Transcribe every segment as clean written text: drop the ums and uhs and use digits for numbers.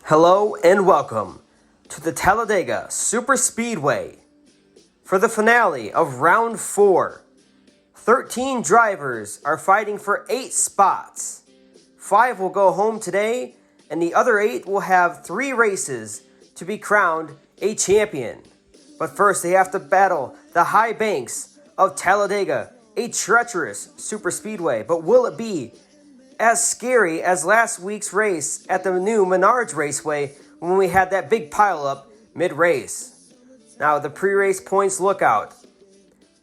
Hello and welcome to the Talladega Super Speedway for the finale of Round 4. 13 drivers are fighting for 8 spots. 5 will go home today, and the other 8 will have 3 races to be crowned a champion. But first, they have to battle the high banks of Talladega, a treacherous super speedway. But will it be as scary as last week's race at the new Menards Raceway when we had that big pileup mid-race? Now, the pre-race points lookout.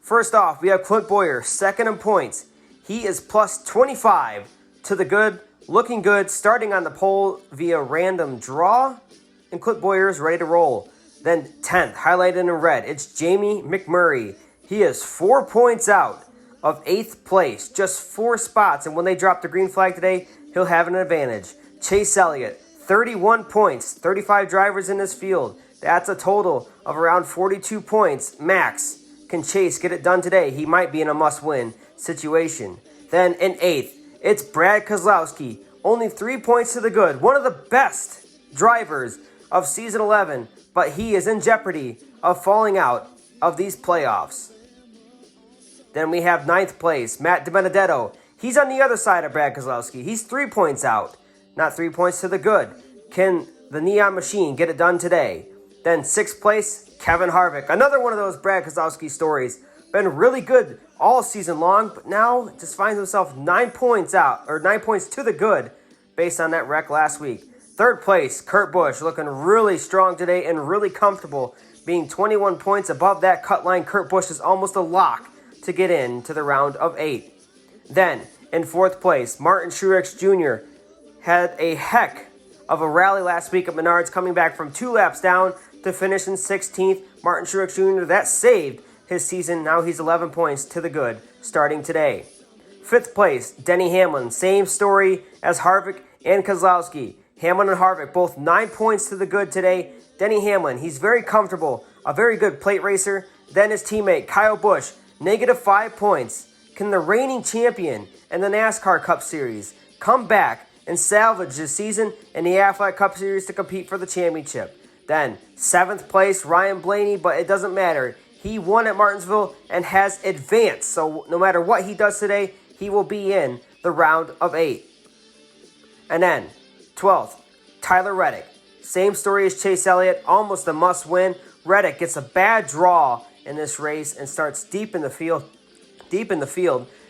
First off, we have Clint Bowyer, second in points. He is plus 25 to the good, looking good, starting on the pole via random draw. And Clint Bowyer is ready to roll. Then 10th, highlighted in red, it's Jamie McMurray. He is 4 points out of 8th place, just 4 spots, and when they drop the green flag today, he'll have an advantage. Chase Elliott, 31 points, 35 drivers in this field. That's a total of around 42 points max. Can Chase get it done today? He might be in a must-win situation. Then in 8th, it's Brad Keselowski, only 3 points to the good. One of the best drivers of season 11, but he is in jeopardy of falling out of these playoffs. Then we have 9th place, Matt Di Benedetto. He's on the other side of Brad Keselowski. He's 3 points out, not 3 points to the good. Can the Neon Machine get it done today? Then 6th place, Kevin Harvick. Another one of those Brad Keselowski stories. Been really good all season long, but now just finds himself 9 points out, or 9 points to the good, based on that wreck last week. 3rd place, Kurt Busch, looking really strong today and really comfortable, being 21 points above that cut line. Kurt Busch is almost a lock to get into the round of 8. Then, in 4th place, Martin Truex Jr. had a heck of a rally last week at Menards, coming back from 2 laps down to finish in 16th. Martin Truex Jr., that saved his season. Now he's 11 points to the good, starting today. 5th place, Denny Hamlin. Same story as Harvick and Keselowski. Hamlin and Harvick, both 9 points to the good today. Denny Hamlin, he's very comfortable, a very good plate racer. Then his teammate, Kyle Busch, -5 points. Can the reigning champion in the NASCAR Cup Series come back and salvage this season in the Affleck Cup Series to compete for the championship? Then 7th place, Ryan Blaney, but it doesn't matter. He won at Martinsville and has advanced. So no matter what he does today, he will be in the round of 8. And then 12th, Tyler Reddick. Same story as Chase Elliott, almost a must-win. Reddick gets a bad draw in this race and starts deep in the field.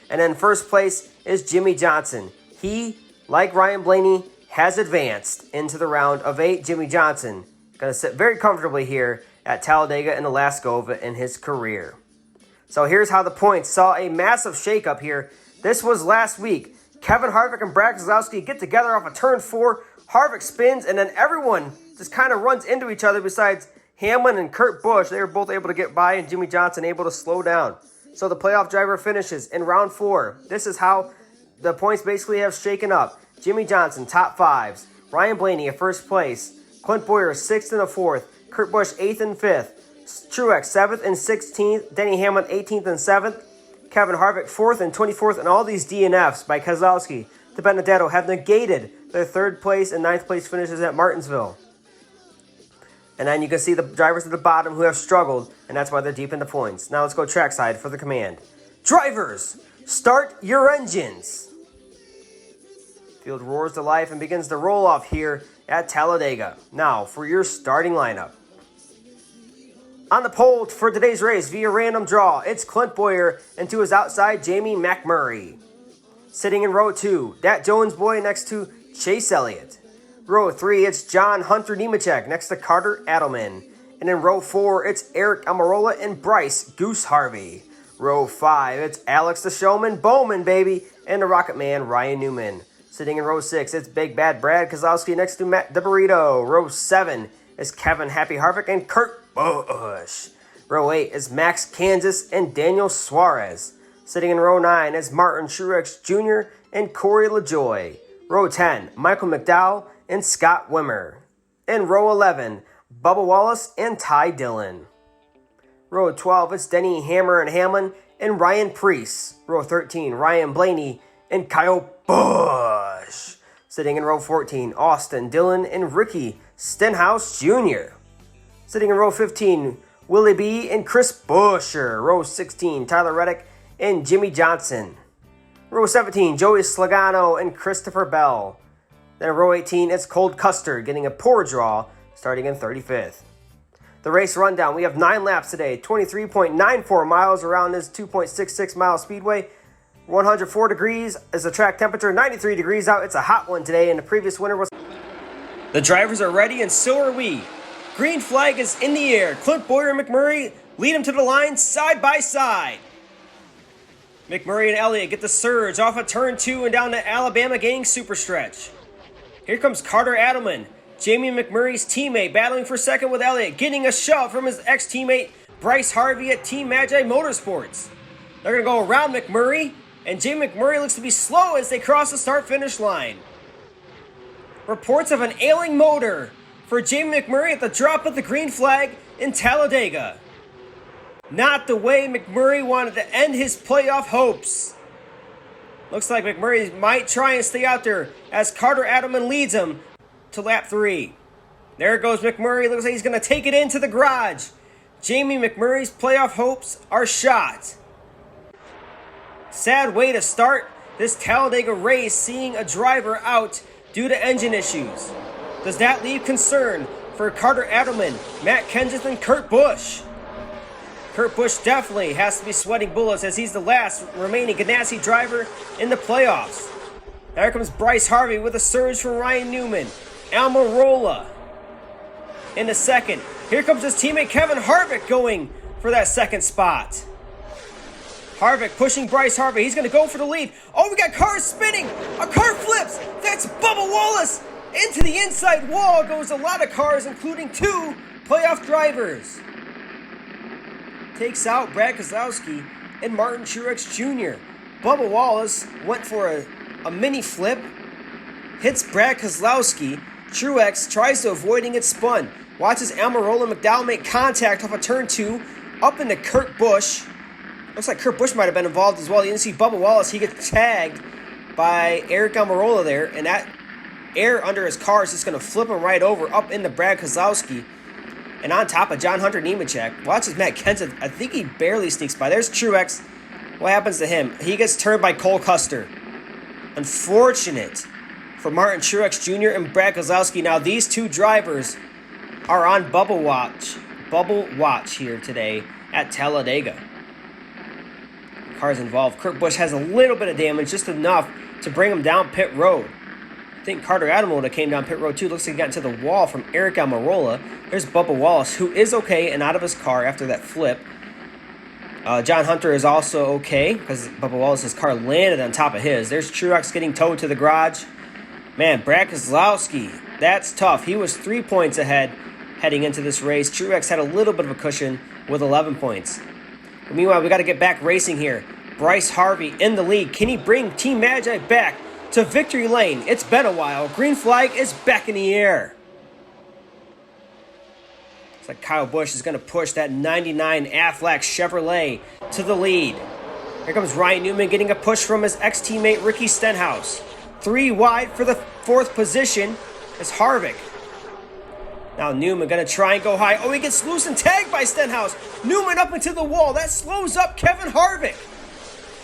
And then first place is Jimmie Johnson. He, like Ryan Blaney, has advanced into the round of 8. Jimmie Johnson going to sit very comfortably here at Talladega in the last go of it in his career. So here's how the points saw a massive shakeup here. This was last week. Kevin Harvick and Brad Keselowski get together off of turn 4. Harvick spins, and then everyone just kind of runs into each other besides Hamlin and Kurt Busch. They were both able to get by, and Jimmie Johnson able to slow down. So the playoff driver finishes in round 4. This is how the points basically have shaken up. Jimmie Johnson, top 5s. Ryan Blaney at first place. Clint Bowyer, 6th and 4th. Kurt Busch, 8th and 5th. Truex, 7th and 16th. Denny Hamlin, 18th and 7th. Kevin Harvick, 4th and 24th. And all these DNFs by Keselowski to Benedetto have negated their 3rd place and 9th place finishes at Martinsville. And then you can see the drivers at the bottom who have struggled, and that's why they're deep in the points. Now let's go trackside for the command. Drivers, start your engines. Field roars to life and begins to roll off here at Talladega. Now for your starting lineup. On the pole for today's race via random draw, it's Clint Bowyer, and to his outside, Jamie McMurray. Sitting in row 2, that Jones boy next to Chase Elliott. Row 3, it's John Hunter Nemechek next to Carter Adelman. And in row 4, it's Eric Almirola and Brice Goose Harvey. Row 5, it's Alex the Showman Bowman, baby, and the Rocket Man Ryan Newman. Sitting in row 6, it's Big Bad Brad Keselowski next to Matt Di Benedetto. Row 7 is Kevin Happy Harvick and Kurt Busch. Row 8 is Max Kansas and Daniel Suarez. Sitting in row 9 is Martin Truex Jr. and Corey LaJoie. Row 10, Michael McDowell and Scott Wimmer. In row 11, Bubba Wallace and Ty Dillon. Row 12, it's Denny Hammer and Hamlin and Ryan Preece. Row 13, Ryan Blaney and Kyle Busch. Sitting in row 14, Austin, Dillon, and Ricky Stenhouse Jr. Sitting in row 15, Willie B. and Chris Busch. Row 16, Tyler Reddick and Jimmie Johnson. Row 17, Joey Slogano and Christopher Bell. Then in row 18, it's Colt Custer getting a poor draw starting in 35th. The race rundown, we have 9 laps today, 23.94 miles around this 2.66 mile speedway. 104 degrees is the track temperature, 93 degrees out. It's a hot one today, and the previous winter was... The drivers are ready, and so are we. Green flag is in the air. Clint Bowyer and McMurray lead them to the line side by side. McMurray and Elliott get the surge off of turn 2 and down to Alabama gaining super stretch. Here comes Carter Adelman, Jamie McMurray's teammate, battling for second with Elliott, getting a shove from his ex-teammate Brice Harvey at Team Magi Motorsports. They're going to go around McMurray, and Jamie McMurray looks to be slow as they cross the start-finish line. Reports of an ailing motor for Jamie McMurray at the drop of the green flag in Talladega. Not the way McMurray wanted to end his playoff hopes. Looks like McMurray might try and stay out there as Carter Adelman leads him to lap 3. There goes McMurray. Looks like he's going to take it into the garage. Jamie McMurray's playoff hopes are shot. Sad way to start this Talladega race, seeing a driver out due to engine issues. Does that leave concern for Carter Adelman, Matt Kenseth, and Kurt Busch? Kurt Busch definitely has to be sweating bullets as he's the last remaining Ganassi driver in the playoffs. There comes Brice Harvey with a surge from Ryan Newman. Almirola in the second. Here comes his teammate Kevin Harvick going for that second spot. Harvick pushing Brice Harvey. He's going to go for the lead. Oh, we got cars spinning. A car flips. That's Bubba Wallace. Into the inside wall goes a lot of cars, including 2 playoff drivers. Takes out Brad Keselowski and Martin Truex Jr. Bubba Wallace went for a mini flip. Hits Brad Keselowski. Truex tries to avoiding it spun. Watches Almirola and McDowell make contact off of turn 2. Up into Kurt Busch. Looks like Kurt Busch might have been involved as well. You didn't see Bubba Wallace. He gets tagged by Eric Almirola there. And that air under his car is just going to flip him right over up into Brad Keselowski. And on top of John Hunter Nemechek. Watches Matt Kenseth. I think he barely sneaks by. There's Truex. What happens to him? He gets turned by Colt Custer. Unfortunate for Martin Truex Jr. and Brad Keselowski. Now these 2 drivers are on bubble watch here today at Talladega. Cars involved. Kurt Busch has a little bit of damage, just enough to bring him down pit road. I think Carter Adelman would have came down pit road too. Looks like he got into the wall from Eric Almirola. There's Bubba Wallace, who is okay and out of his car after that flip. John Hunter is also okay because Bubba Wallace's car landed on top of his. There's Truex getting towed to the garage. Man, Brad Keselowski, that's tough. He was 3 points ahead heading into this race. Truex had a little bit of a cushion with 11 points. But meanwhile, we got to get back racing here. Brice Harvey in the lead. Can he bring Team Magi back to victory lane? It's been a while. Green flag is back in the air. Looks like Kyle Busch is going to push that 99 Aflac Chevrolet to the lead. Here comes Ryan Newman getting a push from his ex-teammate Ricky Stenhouse. 3 wide for the 4th position is Harvick. Now Newman going to try and go high. Oh, he gets loose and tagged by Stenhouse. Newman up into the wall. That slows up Kevin Harvick.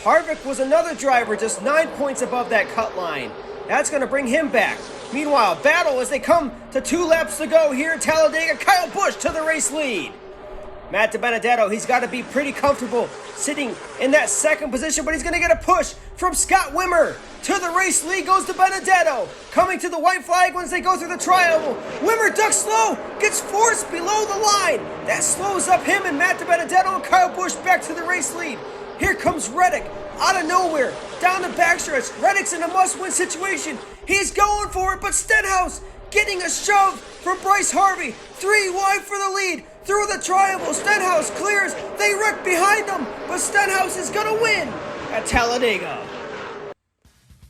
Harvick was another driver just 9 points above that cut line. That's going to bring him back. Meanwhile, battle as they come to 2 laps to go here in Talladega. Kyle Busch to the race lead. Matt Di Benedetto, he's got to be pretty comfortable sitting in that 2nd position, but he's going to get a push from Scott Wimmer. To the race lead goes Di Benedetto. Coming to the white flag once they go through the triangle. Wimmer ducks slow, gets forced below the line. That slows up him and Matt Di Benedetto and Kyle Busch back to the race lead. Here comes Reddick out of nowhere, down the backstretch. Reddick's in a must-win situation. He's going for it, but Stenhouse getting a shove from Brice Harvey. 3 wide for the lead. Through the triangle, Stenhouse clears. They wreck behind them, but Stenhouse is going to win at Talladega.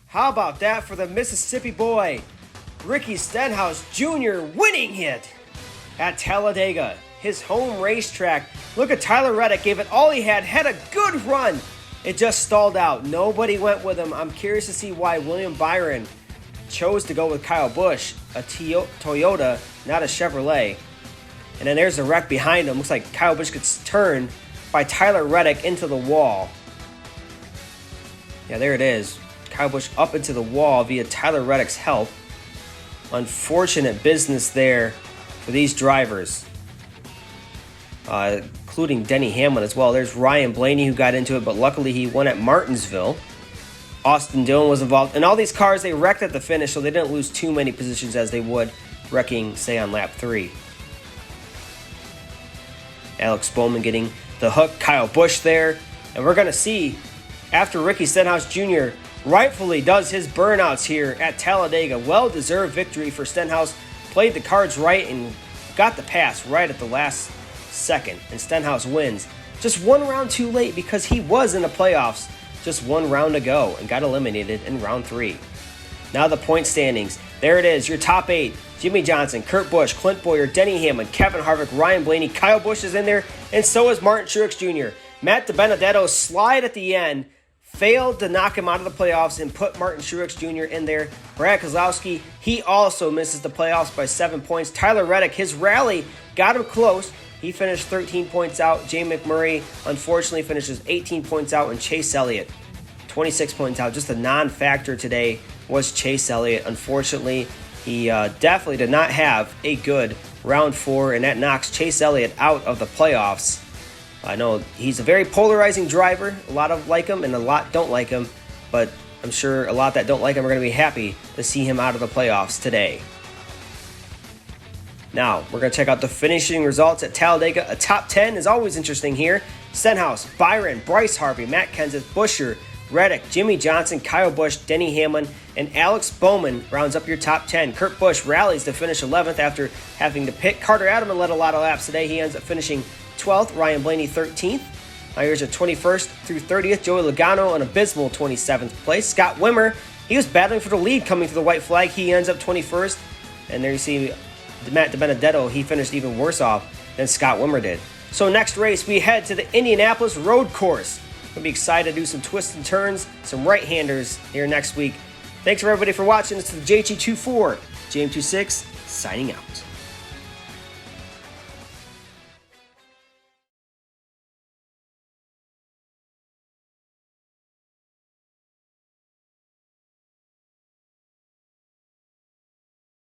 How about that for the Mississippi boy, Ricky Stenhouse Jr. winning it at Talladega, his home racetrack. Look at Tyler Reddick, gave it all he had a good run. It just stalled out. Nobody went with him. I'm curious to see why William Byron chose to go with Kyle Busch, a Toyota, not a Chevrolet. And then there's the wreck behind him. Looks like Kyle Busch gets turned by Tyler Reddick into the wall. Yeah, there it is. Kyle Busch up into the wall via Tyler Reddick's help. Unfortunate business there for these drivers, including Denny Hamlin as well. There's Ryan Blaney who got into it, but luckily he won at Martinsville. Austin Dillon was involved. And all these cars, they wrecked at the finish, so they didn't lose too many positions as they would wrecking, say, on lap 3. Alex Bowman getting the hook. Kyle Busch there. And we're going to see, after Ricky Stenhouse Jr. rightfully does his burnouts here at Talladega, well-deserved victory for Stenhouse. Played the cards right and got the pass right at the last second. And Stenhouse wins. Just one round too late because he was in the playoffs just one round to go and got eliminated in round 3. Now the point standings. There it is, your top 8. Jimmie Johnson, Kurt Busch, Clint Bowyer, Denny Hamlin, Kevin Harvick, Ryan Blaney, Kyle Busch is in there, and so is Martin Truex Jr. Matt Di Benedetto slide at the end, failed to knock him out of the playoffs and put Martin Truex Jr. in there. Brad Keselowski, he also misses the playoffs by 7 points. Tyler Reddick, his rally got him close. He finished 13 points out. Jamie McMurray, unfortunately, finishes 18 points out. And Chase Elliott, 26 points out. Just a non-factor today was Chase Elliott. Unfortunately, he definitely did not have a good round 4, and that knocks Chase Elliott out of the playoffs. I know he's a very polarizing driver. A lot of like him and a lot don't like him, but I'm sure a lot that don't like him are going to be happy to see him out of the playoffs today. Now, we're going to check out the finishing results at Talladega. A top 10 is always interesting here. Stenhouse, Byron, Brice Harvey, Matt Kenseth, Buescher, Reddick, Jimmie Johnson, Kyle Busch, Denny Hamlin, and Alex Bowman rounds up your top 10. Kurt Busch rallies to finish 11th after having to pit. Carter Adamman led a lot of laps today. He ends up finishing 12th. Ryan Blaney 13th. Now here's your 21st through 30th. Joey Logano an abysmal 27th place. Scott Wimmer, he was battling for the lead coming through the white flag. He ends up 21st. And there you see Matt Di Benedetto. He finished even worse off than Scott Wimmer did. So next race, we head to the Indianapolis road course. We'll be excited to do some twists and turns, some right-handers here next week. Thanks for everybody for watching. This is the JT24, JM26, signing out.